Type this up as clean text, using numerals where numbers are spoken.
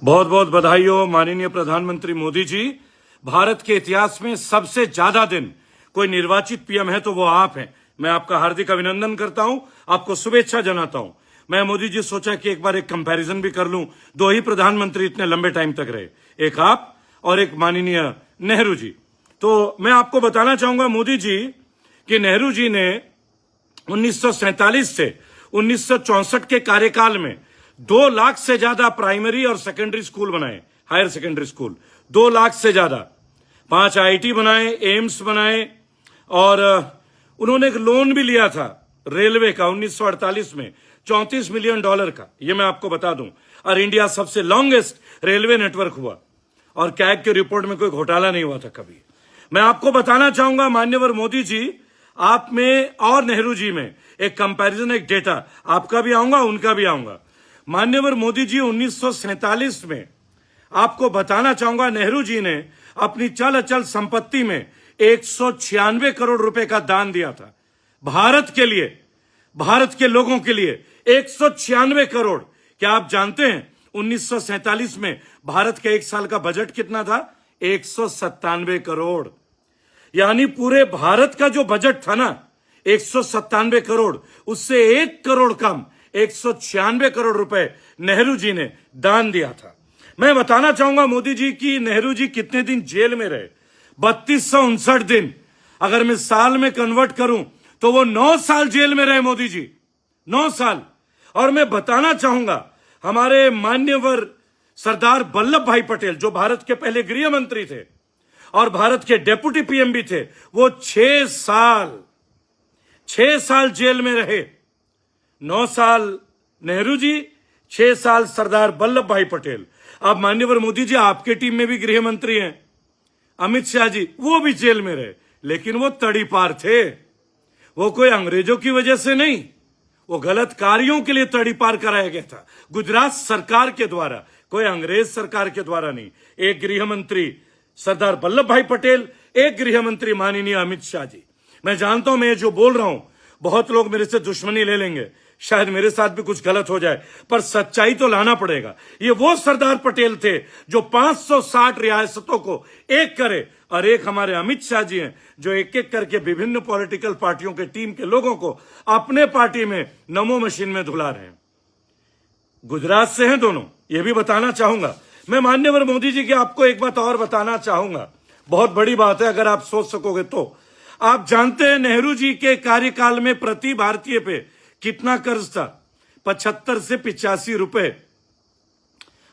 बहुत बहुत बधाई हो माननीय प्रधानमंत्री मोदी जी। भारत के इतिहास में सबसे ज्यादा दिन कोई निर्वाचित पीएम है तो वो आप हैं। मैं आपका हार्दिक अभिनंदन करता हूं, आपको शुभेच्छा जनाता हूं। मैं मोदी जी सोचा कि एक बार एक कंपैरिजन भी कर लूं। दो ही प्रधानमंत्री इतने लंबे टाइम तक रहे, एक आप और एक माननीय नेहरू जी। तो मैं आपको बताना चाहूंगा मोदी जी कि नेहरू जी ने 1947 से 1964 के कार्यकाल में 2 लाख से ज्यादा प्राइमरी और सेकेंडरी स्कूल बनाए, हायर सेकेंडरी स्कूल 2 लाख से ज्यादा, 5 आईआईटी बनाए, एम्स बनाए, और उन्होंने एक लोन भी लिया था रेलवे का 1948 में $34 मिलियन का, ये मैं आपको बता दूं। और इंडिया सबसे लॉन्गेस्ट रेलवे नेटवर्क हुआ और कैग के रिपोर्ट में कोई घोटाला नहीं हुआ था कभी। मैं आपको बताना चाहूंगा मान्यवर मोदी जी, आप में और नेहरू जी में एक कंपैरिजन, एक डेटा आपका भी आऊंगा, उनका भी आऊंगा। मान्यवर मोदी जी 1947 में आपको बताना चाहूंगा, नेहरू जी ने अपनी चल अचल संपत्ति में 196 करोड़ रुपए का दान दिया था भारत के लिए, भारत के लोगों के लिए 196 करोड़। क्या आप जानते हैं 1947 में भारत के एक साल का बजट कितना था? 197 करोड़। यानी पूरे भारत का जो बजट था ना 197 करोड़, उससे 1 करोड़ कम 196 करोड़ रुपए नेहरू जी ने दान दिया था। मैं बताना चाहूंगा मोदी जी की नेहरू जी कितने दिन जेल में रहे, 3259 दिन। अगर मैं साल में कन्वर्ट करूं तो वो 9 साल जेल में रहे मोदी जी, 9 साल। और मैं बताना चाहूंगा हमारे मान्यवर सरदार वल्लभ भाई पटेल, जो भारत के पहले गृह मंत्री थे और भारत के डेप्यूटी पीएम भी थे, वो 6 साल जेल में रहे। 9 साल नेहरू जी, 6 साल सरदार वल्लभ भाई पटेल। अब मान्यवर मोदी जी आपके टीम में भी गृह मंत्री हैं अमित शाह जी, वो भी जेल में रहे, लेकिन वो तड़ीपार थे। वो कोई अंग्रेजों की वजह से नहीं, वो गलत कार्यों के लिए तड़ीपार कराया गया था गुजरात सरकार के द्वारा, कोई अंग्रेज सरकार के द्वारा नहीं। एक गृह मंत्री सरदार वल्लभ भाई पटेल, एक गृह मंत्री माननीय अमित शाह जी। मैं जानता हूं मैं जो बोल रहा हूं बहुत लोग मेरे से दुश्मनी ले लेंगे, शायद मेरे साथ भी कुछ गलत हो जाए, पर सच्चाई तो लाना पड़ेगा। ये वो सरदार पटेल थे जो 560 रियासतों को एक करे, और एक हमारे अमित शाह जी हैं जो एक एक करके विभिन्न पॉलिटिकल पार्टियों के टीम के लोगों को अपने पार्टी में नमो मशीन में धुला रहे हैं। गुजरात से हैं दोनों, ये भी बताना चाहूंगा। मैं मान्यवर मोदी जी की आपको एक बात और बताना चाहूंगा, बहुत बड़ी बात है अगर आप सोच सकोगे तो। आप जानते हैं नेहरू जी के कार्यकाल में प्रति भारतीय पे कितना कर्ज था? 75 से 85 रुपए।